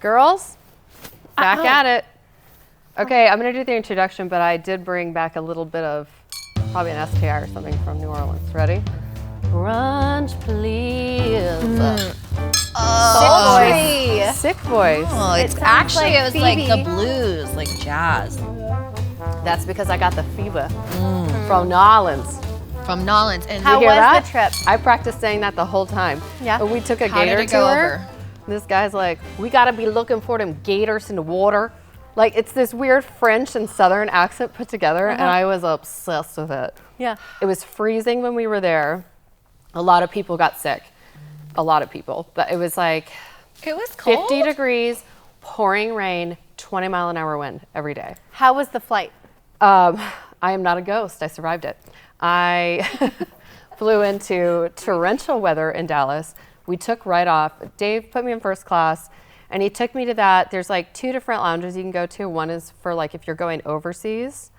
Girls, back at it. Okay, I'm gonna do the introduction, but I did bring back a little bit of probably an STI or something from New Orleans. Ready? Brunch, please. Oh, Sick voice. Oh, it's actually, like it was Phoebe. Like the blues, like jazz. That's because I got the fever from New Orleans. From New Orleans. And how was the trip? I practiced saying that the whole time. Yeah. And we took a How gator did it go tour. over? This guy's like, we gotta be looking for them gators in the water. Like, it's this weird French and Southern accent put together, and I was obsessed with it. Yeah. It was freezing when we were there. A lot of people got sick. A lot of people. But it was like it was cold. 50 degrees, pouring rain, 20-mile-an-hour wind every day. How was the flight? I am not a ghost. I survived it. I flew into torrential weather in Dallas. We took right off. Dave put me in first class, and he took me to that. There's like 2 different lounges you can go to. One is for like if you're going overseas,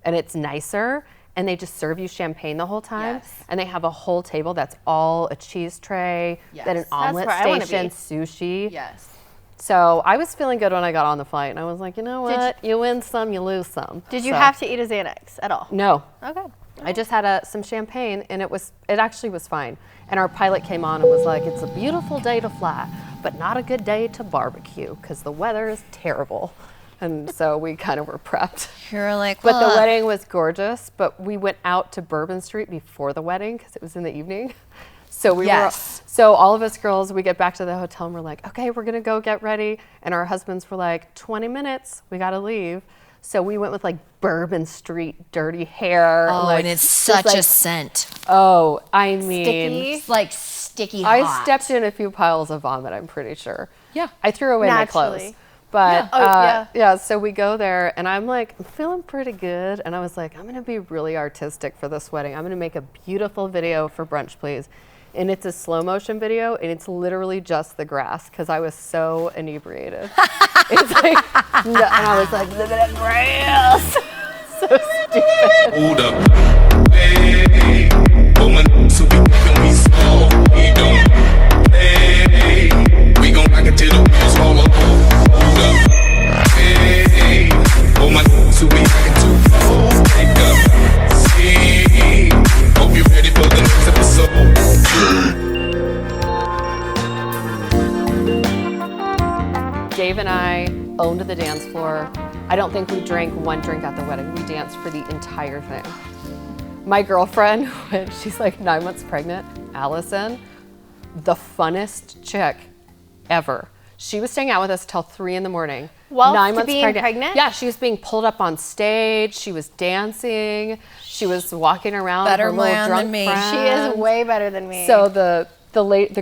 and it's nicer, and they just serve you champagne the whole time. Yes. And they have a whole table that's all a cheese tray, Yes. then an omelet where I wanna station, be. sushi. Yes. So I was feeling good when I got on the flight, and I was like, you know what? You win some, you lose some. Did you So- have to eat a Xanax at all? No. Okay. I just had some champagne, and it actually was fine. And our pilot came on and was like, it's a beautiful day to fly, but not a good day to barbecue because the weather is terrible. And so we kind of were prepped. You're like, But well, the wedding was gorgeous, but we went out to Bourbon Street before the wedding because it was in the evening. So so all of us girls, we get back to the hotel and we're like, okay, we're gonna go get ready. And our husbands were like, 20 minutes, we gotta leave. So we went with like Bourbon Street, dirty hair. oh, like, and it's just such like, a scent. Oh, I mean, Sticky. It's like sticky I hot. stepped in a few piles of vomit, I'm pretty sure. Yeah. I threw away my clothes. Naturally. But Yeah. so we go there and I'm like, I'm feeling pretty good. And I was like, I'm gonna be really artistic for this wedding. I'm gonna make a beautiful video for Brunch, please. And it's a slow motion video and it's literally just the grass because I was so inebriated. It's like, no, and I was like, look at that grass. So stupid. Hold up. Hey, woman, so we can be small. We don't. Hey, we gon' rock it till the wheels fall off. Hold up. Hey, woman, so we can too cold. Wake up. See, hope you're ready for the next episode. Dave and I owned the dance floor. I don't think we drank one drink at the wedding. We danced for the entire thing. My girlfriend, when she's like 9 months pregnant, Allison, the funnest chick ever. She was staying out with us till 3 a.m. While 9 months being pregnant? Yeah, she was being pulled up on stage. She was dancing. She was walking around Better with her little man drunk than me. friends. She is way better than me. So the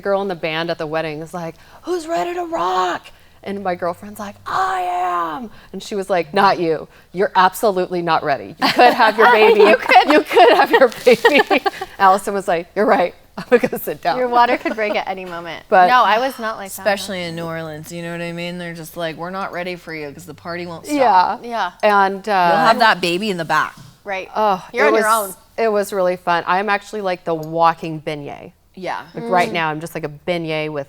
girl in the band at the wedding is like, who's ready to rock? And my girlfriend's like, I am. And she was like, not you. You're absolutely not ready. You could have your baby. you could have your baby. Allison was like, you're right. I'm going to go sit down. your water could break at any moment. But- no, I was not like Especially in New Orleans, you know what I mean? They're just like, we're not ready for you because the party won't stop. Yeah. Yeah. And You'll have that baby in the back. that. Right. oh, You're it on your was- own. It was really fun. I'm actually like the walking beignet. Yeah. Like right now, I'm just like a beignet with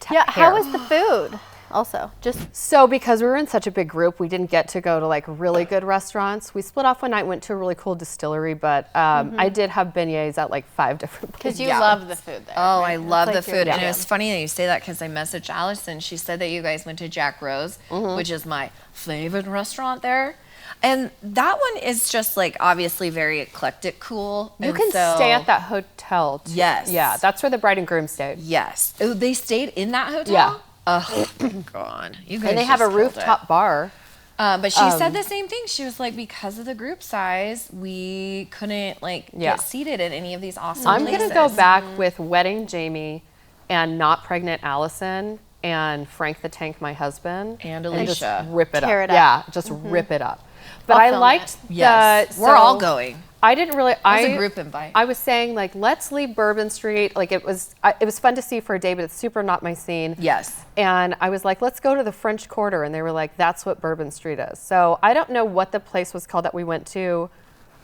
Yeah. hair. How was the food? Also, just So because we were in such a big group, we didn't get to go to like really good restaurants. We split off one night, went to a really cool distillery, but I did have beignets at like 5 different places. because you love the food there. Oh, right? I It's love like the your food. And it jam. was funny that you say that because I messaged Allison. She said that you guys went to Jack Rose, which is my favorite restaurant there. And that one is just like obviously very eclectic, cool. You And can so- stay at that hotel. Too. Yes. Yeah, that's where the bride and groom stayed. Yes. Oh, they stayed in that hotel? Yeah. Oh, God. You guys And they have a just killed rooftop bar. But she said the same thing. She was like, because of the group size, we couldn't like Yeah. get seated at any of these awesome I'm places. gonna go back with wedding Jamie and not pregnant Allison and Frank the Tank, my husband, And just Alicia. rip it Tear up. it up. Yeah, just rip it up. But I'll I film liked Yes. the. We're all so going. I didn't really. It was a group invite. I was saying like, let's leave Bourbon Street. Like it was fun to see for a day, but it's super not my scene. Yes. And I was like, let's go to the French Quarter. And they were like, that's what Bourbon Street is. So I don't know what the place was called that we went to.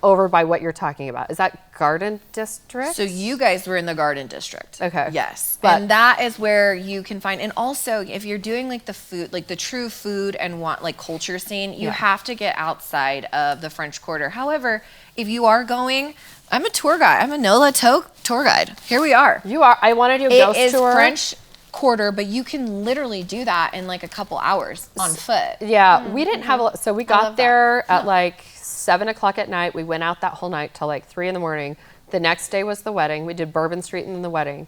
over by what you're talking about. Is that Garden District? So you guys were in the Garden District. Okay. Yes. But- and that is where you can find, and also if you're doing like the food, like the true food and want like culture scene, you have to get outside of the French Quarter. However, if you are going, I'm a tour guide. I'm a NOLA tour guide. Here we are. You are. I want to do a ghost It is tour. French Quarter, but you can literally do that in like a couple hours on foot. Yeah, we didn't have a. So we got love that. there at like 7:00 at night. We went out that whole night till like 3 a.m. The next day was the wedding. We did Bourbon Street and then the wedding,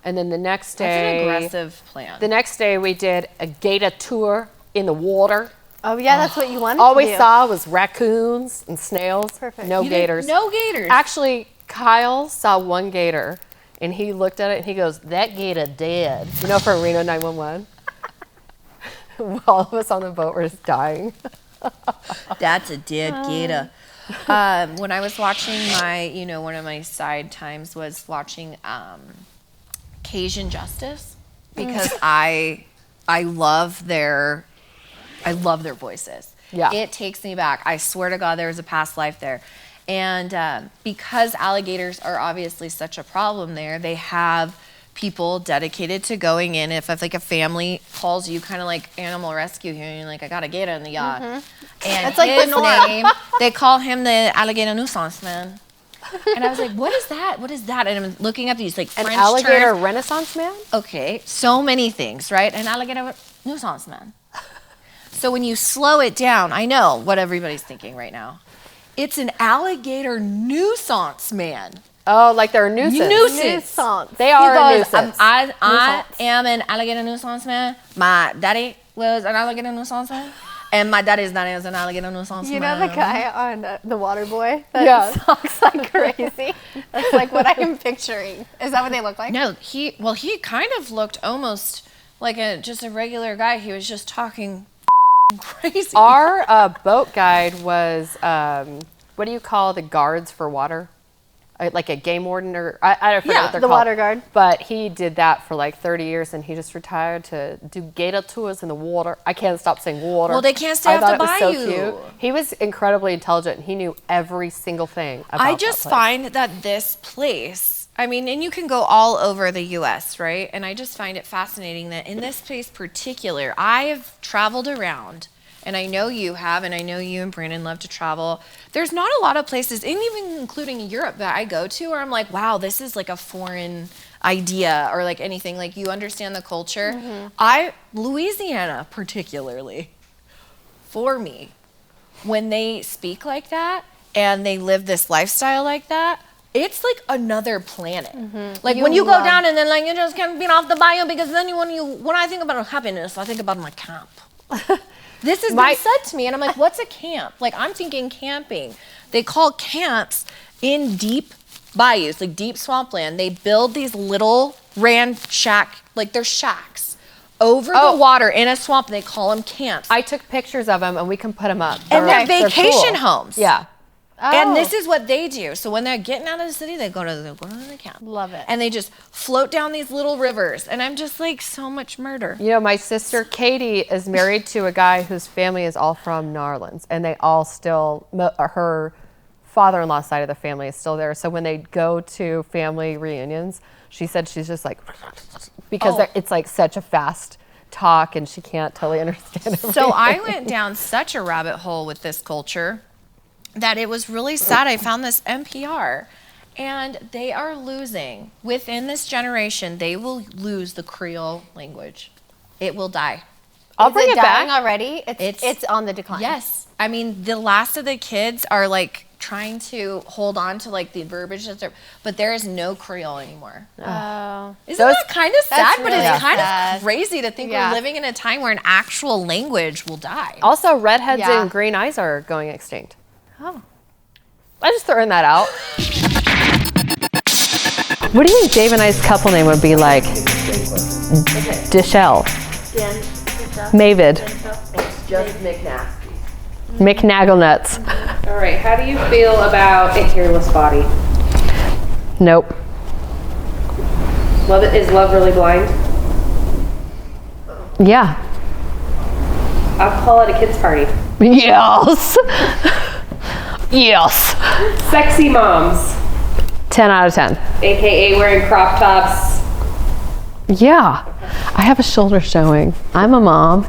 and then the next day. That's an aggressive plan. The next day we did a gator tour in the water. Oh yeah, that's what you wanted All to we do. saw was raccoons and snails. Perfect. No You did- gators. No gators. Actually, Kyle saw one gator, and he looked at it and he goes, "That gator dead." You know, from Reno 911. All of us on the boat were just dying. That's a dead gator. When I was watching one of my side times was watching Cajun Justice because I love their voices. Yeah. It takes me back. I swear to God, there was a past life there. And because alligators are obviously such a problem there, they have people dedicated to going in. If like a family calls you, kind of like animal rescue here, and you're like, I got a gator in the yacht. And It's like his the norm. name, they call him the alligator nuisance man. And I was like, what is that? What is that? And I'm looking at these like An French alligator terms. renaissance man? Okay, so many things, right? An alligator nuisance man. So when you slow it down, I know what everybody's thinking right now. It's an alligator nuisance man. Oh, like they're a nuisance. Nuisance. They are a He goes, nuisance. I Nuisance. am an alligator nuisance man. My daddy was an alligator nuisance man. And my daddy's daddy was an alligator nuisance You man. know the guy on The Water Boy that Yeah. talks like crazy? That's like what I am picturing. Is that what they look like? No, he kind of looked almost like just a regular guy. He was just talking crazy. Our boat guide was, what do you call the guards for water? Like a game warden or, I forget Yeah, what they're the called. water guard. But he did that for like 30 years and he just retired to do gator tours in the water. I can't stop saying water. Well, they can't stay I off thought the it was so bayou. cute. He was incredibly intelligent and he knew every single thing about I that just place. find that this place, I mean, and you can go all over the U.S., right? And I just find it fascinating that in this place particular, I have traveled around, and I know you have, and I know you and Brandon love to travel. There's not a lot of places, and even including Europe, that I go to where I'm like, wow, this is like a foreign idea or like anything. Like you understand the culture. Louisiana particularly, for me, when they speak like that and they live this lifestyle like that, it's like another planet. Like when you go down and then like you just can't beat off the bayou because then when I think about happiness, I think about my camp. This has been said to me and I'm like, what's a camp? Like I'm thinking camping. They call camps in deep bayous, like deep swampland. They build these little like they're shacks over the water in a swamp. And they call them camps. I took pictures of them and we can put them up. And they're They're vacation cool. homes. Yeah. And this is what they do. So when they're getting out of the city, they go to the camp. Love it. And they just float down these little rivers. And I'm just like, so much murder. You know, my sister Katie is married to a guy whose family is all from New Orleans, and they all still, her father-in-law side of the family is still there. So when they go to family reunions, she said she's just like, because it's like such a fast talk and she can't totally understand everything. So I went down such a rabbit hole with this culture that it was really sad. I found this NPR, and they are losing, within this generation, they will lose the Creole language. It will die. I'll Is bring it it dying back. already? It's on the decline. Yes. I mean, the last of the kids are like trying to hold on to like the verbiage, but there is no Creole anymore. Oh. Isn't that kind of sad? that's But really it's kind sad. of crazy to think Yeah. we're living in a time where an actual language will die. Also, redheads Yeah. and green eyes are going extinct. Oh. I'm just throwing that out. What do you think Dave and I's couple name would be like? Dishelle. Mavid. Just McNasty. McNagglenuts. All right, how do you feel about a hairless body? Nope. Is love really blind? Yeah. I'll call it a kid's party. Yes. Yes. Sexy moms, 10 out of 10. AKA wearing crop tops. Yeah. I have a shoulder showing. I'm a mom.